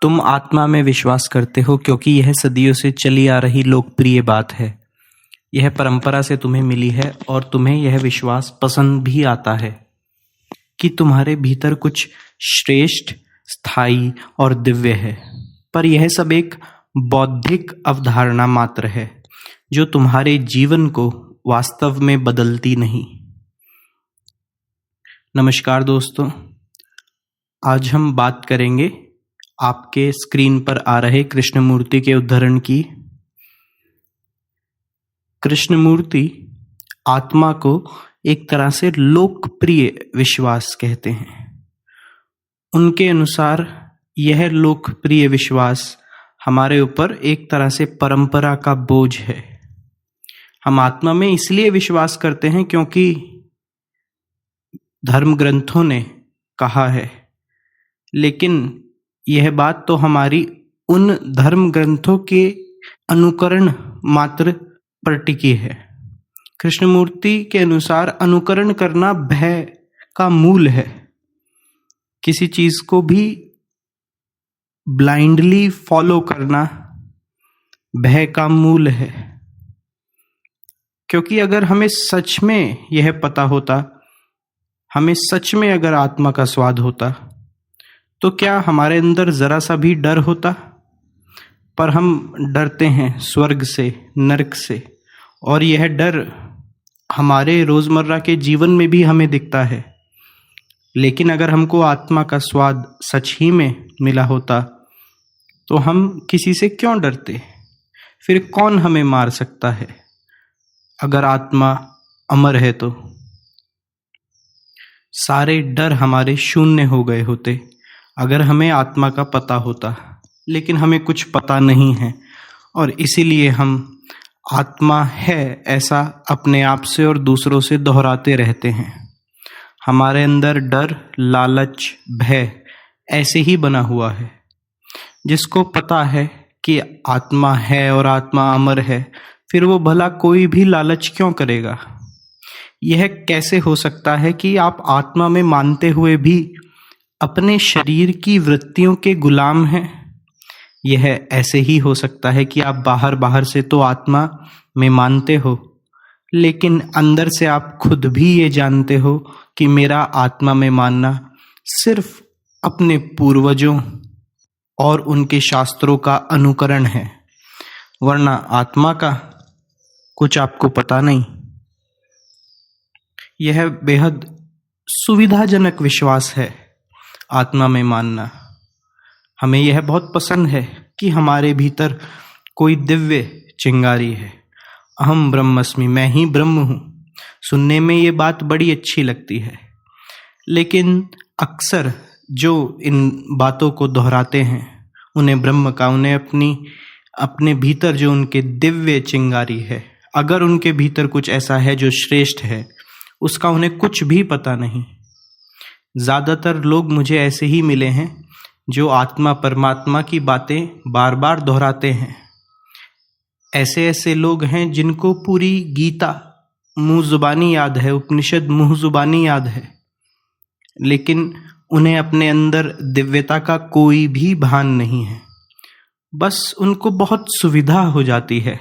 तुम आत्मा में विश्वास करते हो क्योंकि यह सदियों से चली आ रही लोकप्रिय बात है। यह परंपरा से तुम्हें मिली है और तुम्हें यह विश्वास पसंद भी आता है कि तुम्हारे भीतर कुछ श्रेष्ठ, स्थायी और दिव्य है। पर यह सब एक बौद्धिक अवधारणा मात्र है जो तुम्हारे जीवन को वास्तव में बदलती नहीं। नमस्कार दोस्तों, आज हम बात करेंगे आपके स्क्रीन पर आ रहे कृष्णमूर्ति के उद्धरण की। कृष्णमूर्ति आत्मा को एक तरह से लोकप्रिय विश्वास कहते हैं। उनके अनुसार यह लोकप्रिय विश्वास हमारे ऊपर एक तरह से परंपरा का बोझ है। हम आत्मा में इसलिए विश्वास करते हैं क्योंकि धर्म ग्रंथों ने कहा है, लेकिन यह बात तो हमारी उन धर्म ग्रंथों के अनुकरण मात्र पर टिकी है। कृष्णमूर्ति के अनुसार अनुकरण करना भय का मूल है। किसी चीज को भी ब्लाइंडली फॉलो करना भय का मूल है, क्योंकि अगर हमें सच में यह पता होता, हमें सच में अगर आत्मा का स्वाद होता, तो क्या हमारे अंदर जरा सा भी डर होता? पर हम डरते हैं स्वर्ग से, नरक से, और यह डर हमारे रोजमर्रा के जीवन में भी हमें दिखता है। लेकिन अगर हमको आत्मा का स्वाद सच ही में मिला होता तो हम किसी से क्यों डरते? फिर कौन हमें मार सकता है अगर आत्मा अमर है? तो सारे डर हमारे शून्य हो गए होते अगर हमें आत्मा का पता होता। लेकिन हमें कुछ पता नहीं है और इसीलिए हम आत्मा है ऐसा अपने आप से और दूसरों से दोहराते रहते हैं। हमारे अंदर डर, लालच, भय ऐसे ही बना हुआ है। जिसको पता है कि आत्मा है और आत्मा अमर है, फिर वो भला कोई भी लालच क्यों करेगा? यह कैसे हो सकता है कि आप आत्मा में मानते हुए भी अपने शरीर की वृत्तियों के गुलाम हैं? यह ऐसे ही हो सकता है कि आप बाहर से तो आत्मा में मानते हो, लेकिन अंदर से आप खुद भी ये जानते हो कि मेरा आत्मा में मानना सिर्फ अपने पूर्वजों और उनके शास्त्रों का अनुकरण है, वरना आत्मा का कुछ आपको पता नहीं। यह बेहद सुविधाजनक विश्वास है आत्मा में मानना। हमें यह बहुत पसंद है कि हमारे भीतर कोई दिव्य चिंगारी है। अहम ब्रह्मस्मि, मैं ही ब्रह्म हूँ। सुनने में ये बात बड़ी अच्छी लगती है, लेकिन अक्सर जो इन बातों को दोहराते हैं उन्हें ब्रह्म का, उन्हें अपने भीतर जो उनके दिव्य चिंगारी है, अगर उनके भीतर कुछ ऐसा है जो श्रेष्ठ है, उसका उन्हें कुछ भी पता नहीं। ज़्यादातर लोग मुझे ऐसे ही मिले हैं जो आत्मा परमात्मा की बातें बार बार दोहराते हैं। ऐसे लोग हैं जिनको पूरी गीता मुँह जुबानी याद है, उपनिषद मुँह जुबानी याद है, लेकिन उन्हें अपने अंदर दिव्यता का कोई भी भान नहीं है। बस उनको बहुत सुविधा हो जाती है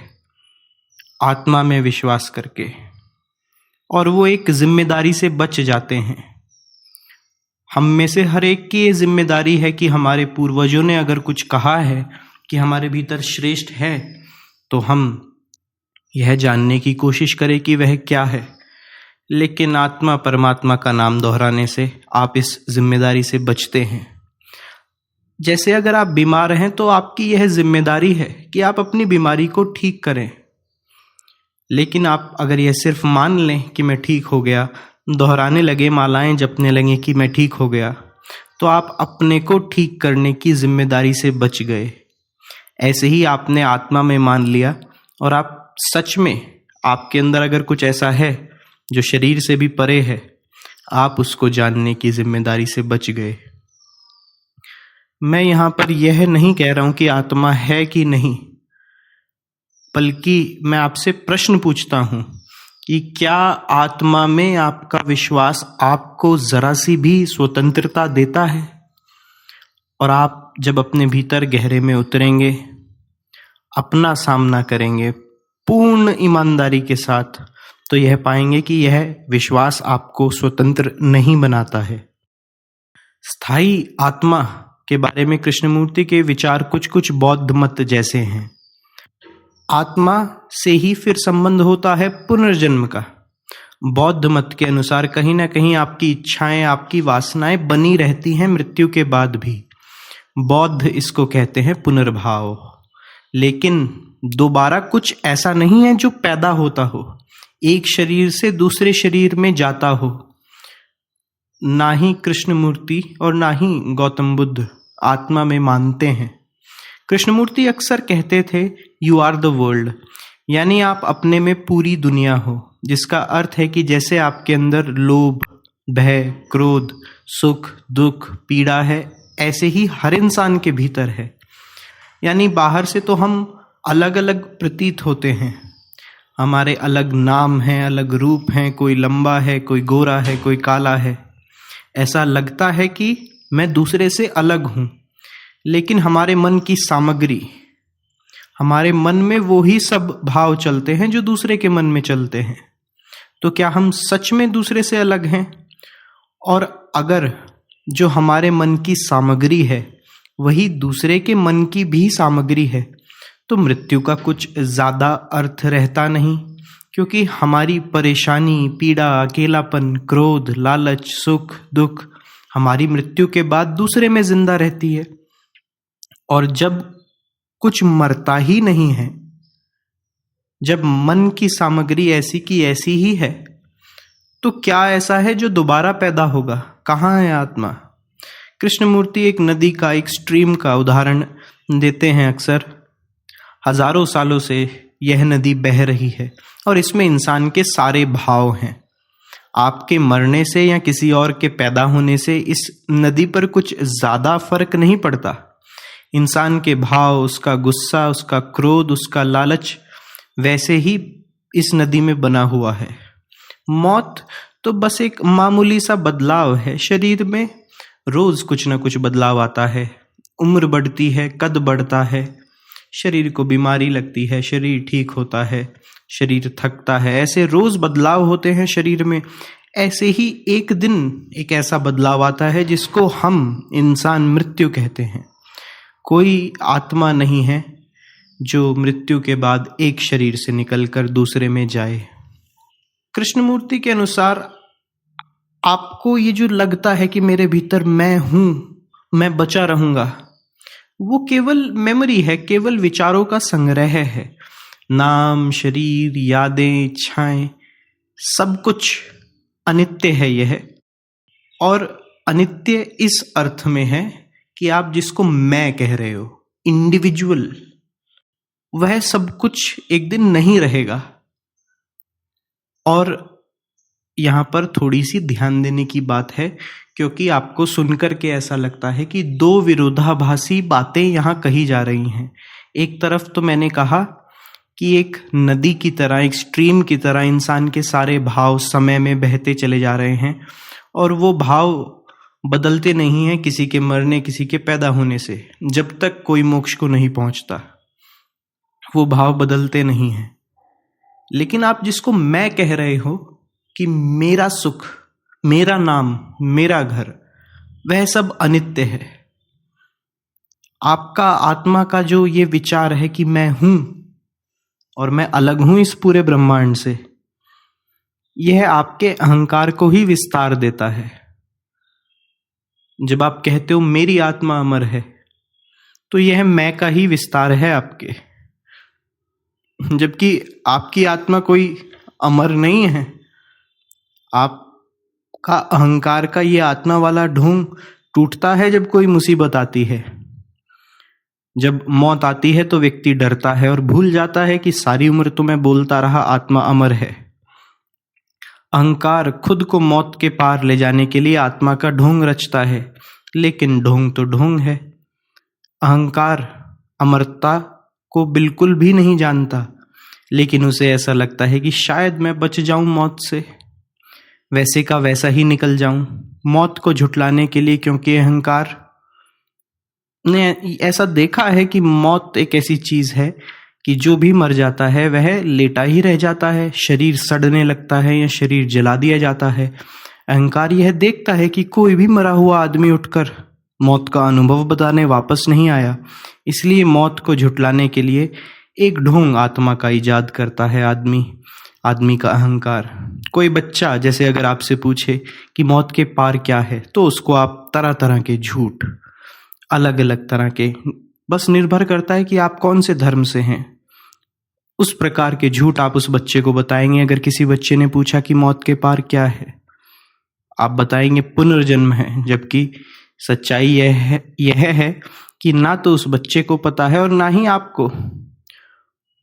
आत्मा में विश्वास करके, और वो एक जिम्मेदारी से बच जाते हैं। हम में से हर एक की ये जिम्मेदारी है कि हमारे पूर्वजों ने अगर कुछ कहा है कि हमारे भीतर श्रेष्ठ है, तो हम यह जानने की कोशिश करें कि वह क्या है। लेकिन आत्मा परमात्मा का नाम दोहराने से आप इस जिम्मेदारी से बचते हैं। जैसे अगर आप बीमार हैं तो आपकी यह जिम्मेदारी है कि आप अपनी बीमारी को ठीक करें। लेकिन आप अगर यह सिर्फ मान लें कि मैं ठीक हो गया, दोहराने लगे, मालाएं जपने लगे कि मैं ठीक हो गया, तो आप अपने को ठीक करने की जिम्मेदारी से बच गए। ऐसे ही आपने आत्मा में मान लिया और आप सच में, आपके अंदर अगर कुछ ऐसा है जो शरीर से भी परे है, आप उसको जानने की जिम्मेदारी से बच गए। मैं यहाँ पर यह नहीं कह रहा हूँ कि आत्मा है कि नहीं, बल्कि मैं आपसे प्रश्न पूछता हूँ कि क्या आत्मा में आपका विश्वास आपको जरा सी भी स्वतंत्रता देता है? और आप आप जब अपने भीतर गहरे में उतरेंगे, अपना सामना करेंगे पूर्ण ईमानदारी के साथ, तो यह पाएंगे कि यह विश्वास आपको स्वतंत्र नहीं बनाता है। स्थायी आत्मा के बारे में कृष्णमूर्ति के विचार कुछ कुछ बौद्ध मत जैसे हैं। आत्मा से ही फिर संबंध होता है पुनर्जन्म का। बौद्ध मत के अनुसार कहीं ना कहीं आपकी इच्छाएं, आपकी वासनाएं बनी रहती हैं मृत्यु के बाद भी। बौद्ध इसको कहते हैं पुनर्भाव। लेकिन दोबारा कुछ ऐसा नहीं है जो पैदा होता हो, एक शरीर से दूसरे शरीर में जाता हो। ना ही कृष्णमूर्ति और ना ही गौतम बुद्ध आत्मा में मानते हैं। कृष्णमूर्ति अक्सर कहते थे यू आर द वर्ल्ड, यानी आप अपने में पूरी दुनिया हो, जिसका अर्थ है कि जैसे आपके अंदर लोभ, भय, क्रोध, सुख, दुख, पीड़ा है, ऐसे ही हर इंसान के भीतर है। यानी बाहर से तो हम अलग अलग प्रतीत होते हैं, हमारे अलग नाम हैं, अलग रूप हैं, कोई लंबा है, कोई गोरा है, कोई काला है। ऐसा लगता है कि मैं दूसरे से अलग हूं, लेकिन हमारे मन की सामग्री, हमारे मन में वो ही सब भाव चलते हैं जो दूसरे के मन में चलते हैं। तो क्या हम सच में दूसरे से अलग हैं? और अगर जो हमारे मन की सामग्री है वही दूसरे के मन की भी सामग्री है, तो मृत्यु का कुछ ज्यादा अर्थ रहता नहीं, क्योंकि हमारी परेशानी, पीड़ा, अकेलापन, क्रोध, लालच, सुख, दुख हमारी मृत्यु के बाद दूसरे में जिंदा रहती है। और जब कुछ मरता ही नहीं है, जब मन की सामग्री ऐसी की ऐसी ही है, तो क्या ऐसा है जो दोबारा पैदा होगा? कहाँ है आत्मा? कृष्णमूर्ति एक नदी का, एक स्ट्रीम का उदाहरण देते हैं अक्सर। हजारों सालों से यह नदी बह रही है और इसमें इंसान के सारे भाव हैं। आपके मरने से या किसी और के पैदा होने से इस नदी पर कुछ ज्यादा फर्क नहीं पड़ता। इंसान के भाव, उसका गुस्सा, उसका क्रोध, उसका लालच वैसे ही इस नदी में बना हुआ है। मौत तो बस एक मामूली सा बदलाव है शरीर में। रोज कुछ ना कुछ बदलाव आता है, उम्र बढ़ती है, कद बढ़ता है, शरीर को बीमारी लगती है, शरीर ठीक होता है, शरीर थकता है, ऐसे रोज बदलाव होते हैं शरीर में। ऐसे ही एक दिन एक ऐसा बदलाव आता है जिसको हम इंसान मृत्यु कहते हैं। कोई आत्मा नहीं है जो मृत्यु के बाद एक शरीर से निकलकर दूसरे में जाए। कृष्णमूर्ति के अनुसार आपको ये जो लगता है कि मेरे भीतर मैं हूं, मैं बचा रहूंगा, वो केवल मेमोरी है, केवल विचारों का संग्रह है। नाम, शरीर, यादें, इच्छाएं, सब कुछ अनित्य है यह। और अनित्य इस अर्थ में है कि आप जिसको मैं कह रहे हो, इंडिविजुअल, वह सब कुछ एक दिन नहीं रहेगा। और यहां पर थोड़ी सी ध्यान देने की बात है, क्योंकि आपको सुनकर के ऐसा लगता है कि दो विरोधाभासी बातें यहां कही जा रही हैं। एक तरफ तो मैंने कहा कि एक नदी की तरह, एक स्ट्रीम की तरह इंसान के सारे भाव समय में बहते चले जा रहे हैं, और वो भाव बदलते नहीं हैं किसी के मरने, किसी के पैदा होने से। जब तक कोई मोक्ष को नहीं पहुंचता वो भाव बदलते नहीं हैं। लेकिन आप जिसको मैं कह रहे हो कि मेरा सुख, मेरा नाम, मेरा घर, वह सब अनित्य है। आपका आत्मा का जो ये विचार है कि मैं हूं और मैं अलग हूं इस पूरे ब्रह्मांड से, यह आपके अहंकार को ही विस्तार देता है। जब आप कहते हो मेरी आत्मा अमर है, तो यह मैं का ही विस्तार है आपके, जबकि आपकी आत्मा कोई अमर नहीं है। आपका अहंकार का ये आत्मा वाला ढोंग टूटता है जब कोई मुसीबत आती है। जब मौत आती है तो व्यक्ति डरता है और भूल जाता है कि सारी उम्र तो मैं बोलता रहा आत्मा अमर है। अहंकार खुद को मौत के पार ले जाने के लिए आत्मा का ढोंग रचता है, लेकिन ढोंग तो ढोंग है। अहंकार अमरता को बिल्कुल भी नहीं जानता, लेकिन उसे ऐसा लगता है कि शायद मैं बच जाऊं मौत से, वैसे का वैसा ही निकल जाऊं। मौत को झुठलाने के लिए, क्योंकि अहंकार ने ऐसा देखा है कि मौत एक ऐसी चीज है कि जो भी मर जाता है वह लेटा ही रह जाता है, शरीर सड़ने लगता है या शरीर जला दिया जाता है। अहंकार यह देखता है कि कोई भी मरा हुआ आदमी उठकर मौत का अनुभव बताने वापस नहीं आया, इसलिए मौत को झुटलाने के लिए एक ढोंग आत्मा का इजाद करता है आदमी का अहंकार। कोई बच्चा जैसे अगर आपसे पूछे कि मौत के पार क्या है, तो उसको आप तरह तरह के झूठ, अलग अलग तरह के, बस निर्भर करता है कि आप कौन से धर्म से हैं, उस प्रकार के झूठ आप उस बच्चे को बताएंगे। अगर किसी बच्चे ने पूछा कि मौत के पार क्या है, आप बताएंगे पुनर्जन्म है, जबकि सच्चाई यह है कि ना तो उस बच्चे को पता है और ना ही आपको।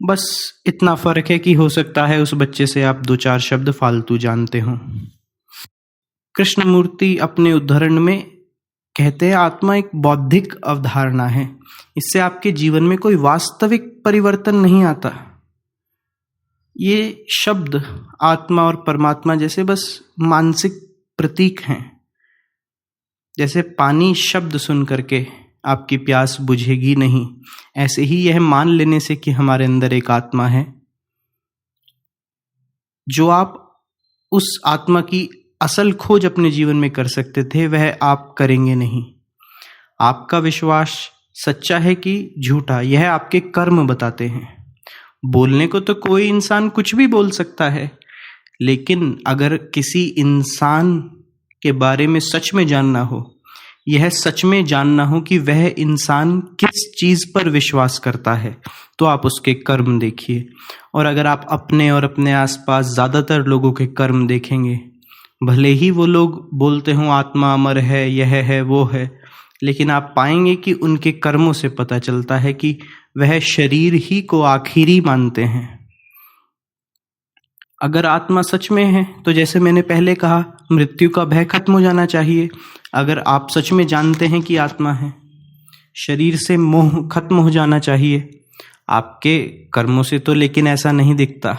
बस इतना फर्क है कि हो सकता है उस बच्चे से आप 2-4 शब्द फालतू जानते हो। कृष्णमूर्ति अपने उद्धरण में कहते हैं आत्मा एक बौद्धिक अवधारणा है, इससे आपके जीवन में कोई वास्तविक परिवर्तन नहीं आता। ये शब्द आत्मा और परमात्मा जैसे बस मानसिक प्रतीक हैं। जैसे पानी शब्द सुन करके आपकी प्यास बुझेगी नहीं, ऐसे ही यह मान लेने से कि हमारे अंदर एक आत्मा है, जो आप उस आत्मा की असल खोज अपने जीवन में कर सकते थे, वह आप करेंगे नहीं। आपका विश्वास सच्चा है कि झूठा, यह आपके कर्म बताते हैं। बोलने को तो कोई इंसान कुछ भी बोल सकता है, लेकिन अगर किसी इंसान के बारे में सच में जानना हो, यह सच में जानना हो कि वह इंसान किस चीज पर विश्वास करता है, तो आप उसके कर्म देखिए। और अगर आप अपने और अपने आसपास ज्यादातर लोगों के कर्म देखेंगे, भले ही वो लोग बोलते हों आत्मा अमर है, यह है वो है, लेकिन आप पाएंगे कि उनके कर्मों से पता चलता है कि वह शरीर ही को आखिरी मानते हैं। अगर आत्मा सच में है तो जैसे मैंने पहले कहा, मृत्यु का भय खत्म हो जाना चाहिए। अगर आप सच में जानते हैं कि आत्मा है, शरीर से मोह खत्म हो जाना चाहिए। आपके कर्मों से तो लेकिन ऐसा नहीं दिखता,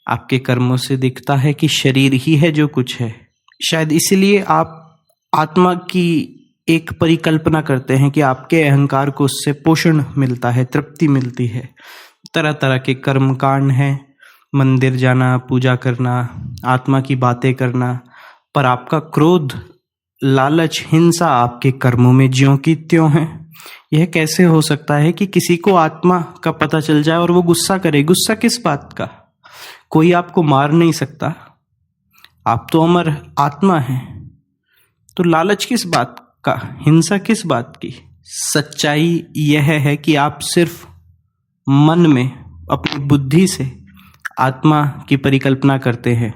आपके कर्मों से दिखता है कि शरीर ही है जो कुछ है। शायद इसलिए आप आत्मा की एक परिकल्पना करते हैं कि आपके अहंकार को उससे पोषण मिलता है, तृप्ति मिलती है। तरह तरह के कर्म कांड हैं, मंदिर जाना, पूजा करना, आत्मा की बातें करना, पर आपका क्रोध, लालच, हिंसा आपके कर्मों में ज्यों की त्यों है। यह कैसे हो सकता है कि किसी को आत्मा का पता चल जाए और वो गुस्सा करे? गुस्सा किस बात का? कोई आपको मार नहीं सकता, आप तो अमर आत्मा हैं, तो लालच किस बात का, हिंसा किस बात की? सच्चाई यह है कि आप सिर्फ मन में अपनी बुद्धि से आत्मा की परिकल्पना करते हैं,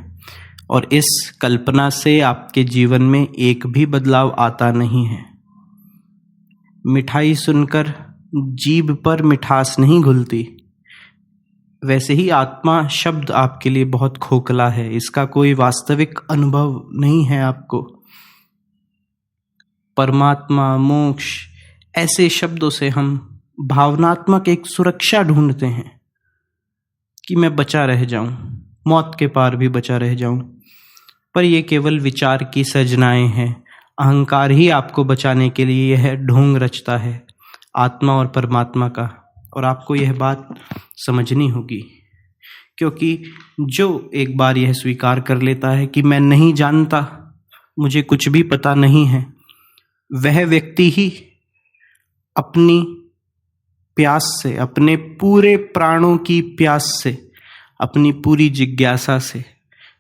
और इस कल्पना से आपके जीवन में एक भी बदलाव आता नहीं है। मिठाई सुनकर जीभ पर मिठास नहीं घुलती, वैसे ही आत्मा शब्द आपके लिए बहुत खोखला है, इसका कोई वास्तविक अनुभव नहीं है आपको। परमात्मा, मोक्ष, ऐसे शब्दों से हम भावनात्मक एक सुरक्षा ढूंढते हैं कि मैं बचा रह जाऊं, मौत के पार भी बचा रह जाऊं, पर यह केवल विचार की सजनाएं हैं। अहंकार ही आपको बचाने के लिए यह ढोंग रचता है आत्मा और परमात्मा का, और आपको यह बात समझनी होगी। क्योंकि जो एक बार यह स्वीकार कर लेता है कि मैं नहीं जानता, मुझे कुछ भी पता नहीं है, वह व्यक्ति ही अपनी प्यास से, अपने पूरे प्राणों की प्यास से, अपनी पूरी जिज्ञासा से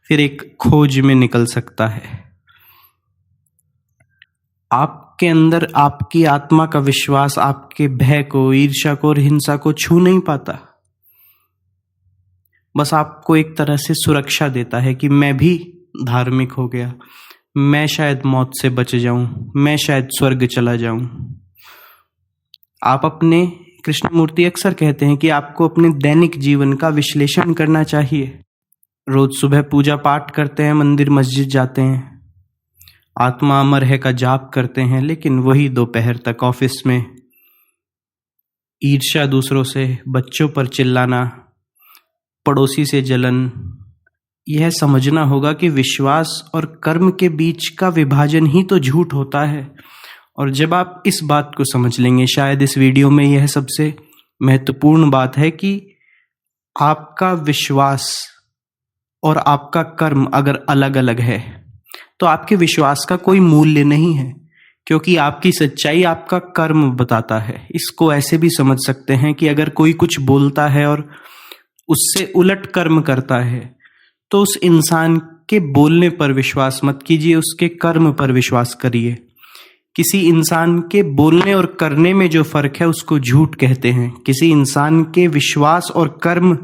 फिर एक खोज में निकल सकता है। आपके अंदर आपकी आत्मा का विश्वास आपके भय को, ईर्ष्या को और हिंसा को छू नहीं पाता, बस आपको एक तरह से सुरक्षा देता है कि मैं भी धार्मिक हो गया, मैं शायद मौत से बच जाऊं, मैं शायद स्वर्ग चला जाऊं। आप अपने, कृष्णमूर्ति अक्सर कहते हैं कि आपको अपने दैनिक जीवन का विश्लेषण करना चाहिए। रोज सुबह पूजा पाठ करते हैं, मंदिर मस्जिद जाते हैं, आत्मा अमर है का जाप करते हैं, लेकिन वही दोपहर तक ऑफिस में ईर्ष्या, दूसरों से, बच्चों पर चिल्लाना, पड़ोसी से जलन। यह समझना होगा कि विश्वास और कर्म के बीच का विभाजन ही तो झूठ होता है, और जब आप इस बात को समझ लेंगे, शायद इस वीडियो में यह सबसे महत्वपूर्ण बात है कि आपका विश्वास और आपका कर्म अगर अलग अलग है तो आपके विश्वास का कोई मूल्य नहीं है, क्योंकि आपकी सच्चाई आपका कर्म बताता है। इसको ऐसे भी समझ सकते हैं कि अगर कोई कुछ बोलता है और उससे उलट कर्म करता है तो उस इंसान के बोलने पर विश्वास मत कीजिए, उसके कर्म पर विश्वास करिए। किसी इंसान के बोलने और करने में जो फर्क है उसको झूठ कहते हैं। किसी इंसान के विश्वास और कर्म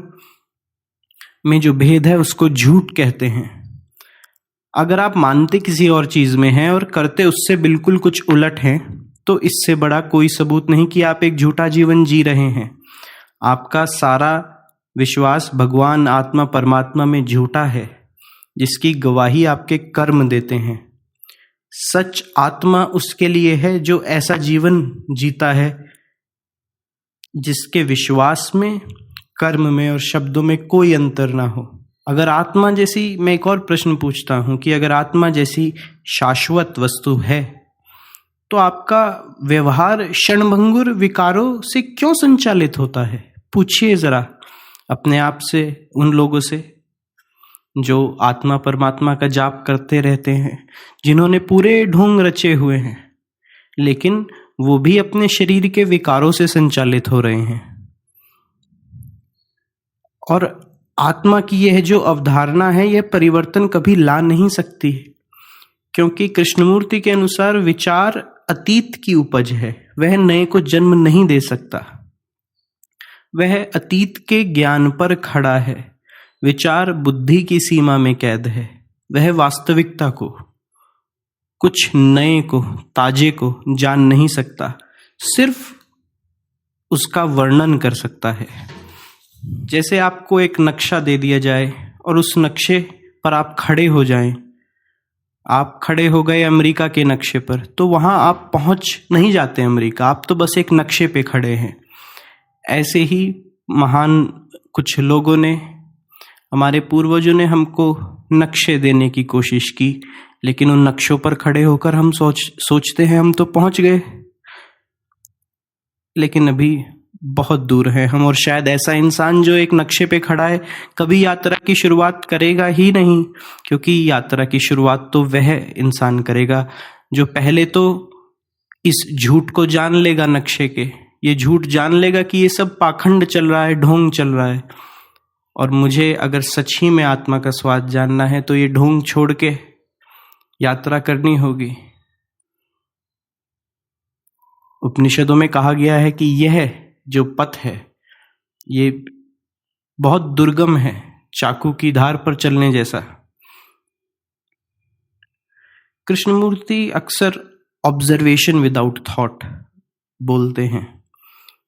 में जो भेद है उसको झूठ कहते हैं। अगर आप मानते किसी और चीज में हैं और करते उससे बिल्कुल कुछ उलट हैं तो इससे बड़ा कोई सबूत नहीं कि आप एक झूठा जीवन जी रहे हैं। आपका सारा विश्वास भगवान, आत्मा, परमात्मा में झूठा है, जिसकी गवाही आपके कर्म देते हैं। सच आत्मा उसके लिए है जो ऐसा जीवन जीता है जिसके विश्वास में, कर्म में और शब्दों में कोई अंतर ना हो। अगर आत्मा जैसी, मैं एक और प्रश्न पूछता हूं कि अगर आत्मा जैसी शाश्वत वस्तु है तो आपका व्यवहार क्षणभंगुर विकारों से क्यों संचालित होता है? पूछिए जरा अपने आप से, उन लोगों से जो आत्मा परमात्मा का जाप करते रहते हैं, जिन्होंने पूरे ढोंग रचे हुए हैं, लेकिन वो भी अपने शरीर के विकारों से संचालित हो रहे हैं। और आत्मा की यह जो अवधारणा है यह परिवर्तन कभी ला नहीं सकती, क्योंकि कृष्णमूर्ति के अनुसार विचार अतीत की उपज है, वह नए को जन्म नहीं दे सकता। वह अतीत के ज्ञान पर खड़ा है। विचार बुद्धि की सीमा में कैद है। वह वास्तविकता को, कुछ नए को, ताजे को जान नहीं सकता, सिर्फ उसका वर्णन कर सकता है। जैसे आपको एक नक्शा दे दिया जाए और उस नक्शे पर आप खड़े हो जाएं, आप खड़े हो गए अमेरिका के नक्शे पर, तो वहां आप पहुंच नहीं जाते अमेरिका, आप तो बस एक नक्शे पे खड़े हैं। ऐसे ही महान कुछ लोगों ने, हमारे पूर्वजों ने हमको नक्शे देने की कोशिश की, लेकिन उन नक्शों पर खड़े होकर हम सोचते हैं हम तो पहुंच गए, लेकिन अभी बहुत दूर है हम। और शायद ऐसा इंसान जो एक नक्शे पे खड़ा है कभी यात्रा की शुरुआत करेगा ही नहीं, क्योंकि यात्रा की शुरुआत तो वह इंसान करेगा जो पहले तो इस झूठ को जान लेगा, नक्शे के ये झूठ जान लेगा कि ये सब पाखंड चल रहा है, ढोंग चल रहा है, और मुझे अगर सच ही में आत्मा का स्वाद जानना है तो ये ढोंग छोड़ के यात्रा करनी होगी। उपनिषदों में कहा गया है कि यह जो पथ है ये बहुत दुर्गम है, चाकू की धार पर चलने जैसा। कृष्णमूर्ति अक्सर ऑब्जर्वेशन विदाउट थॉट बोलते हैं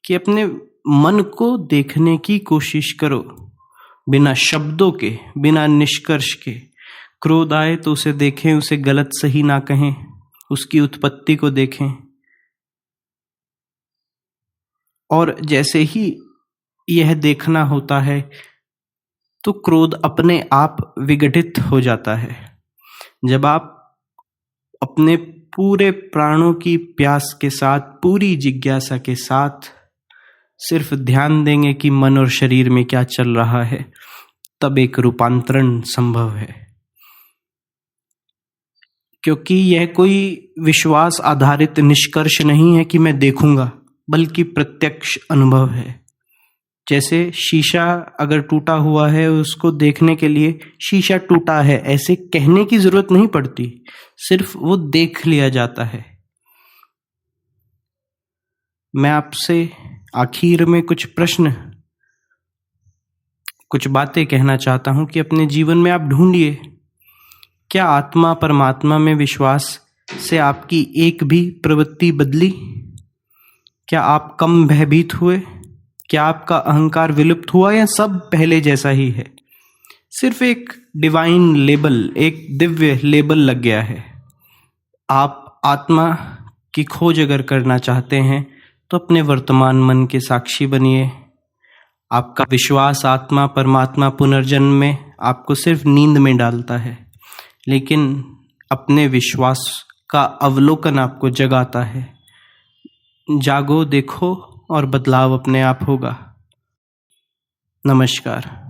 कि अपने मन को देखने की कोशिश करो, बिना शब्दों के, बिना निष्कर्ष के। क्रोध आए तो उसे देखें, उसे गलत सही ना कहें, उसकी उत्पत्ति को देखें, और जैसे ही यह देखना होता है तो क्रोध अपने आप विघटित हो जाता है। जब आप अपने पूरे प्राणों की प्यास के साथ, पूरी जिज्ञासा के साथ सिर्फ ध्यान देंगे कि मन और शरीर में क्या चल रहा है, तब एक रूपांतरण संभव है। क्योंकि यह कोई विश्वास आधारित निष्कर्ष नहीं है कि मैं देखूंगा, बल्कि प्रत्यक्ष अनुभव है। जैसे शीशा अगर टूटा हुआ है, उसको देखने के लिए शीशा टूटा है ऐसे कहने की जरूरत नहीं पड़ती, सिर्फ वो देख लिया जाता है। मैं आपसे आखिर में कुछ प्रश्न, कुछ बातें कहना चाहता हूं कि अपने जीवन में आप ढूंढिए, क्या आत्मा परमात्मा में विश्वास से आपकी एक भी प्रवृत्ति बदली? क्या आप कम भयभीत हुए? क्या आपका अहंकार विलुप्त हुआ, या सब पहले जैसा ही है? सिर्फ एक डिवाइन लेबल, एक दिव्य लेबल लग गया है। आप आत्मा की खोज अगर करना चाहते हैं तो अपने वर्तमान मन के साक्षी बनिए। आपका विश्वास आत्मा परमात्मा पुनर्जन्म में आपको सिर्फ नींद में डालता है, लेकिन अपने विश्वास का अवलोकन आपको जगाता है। जागो, देखो और बदलाव अपने आप होगा। नमस्कार।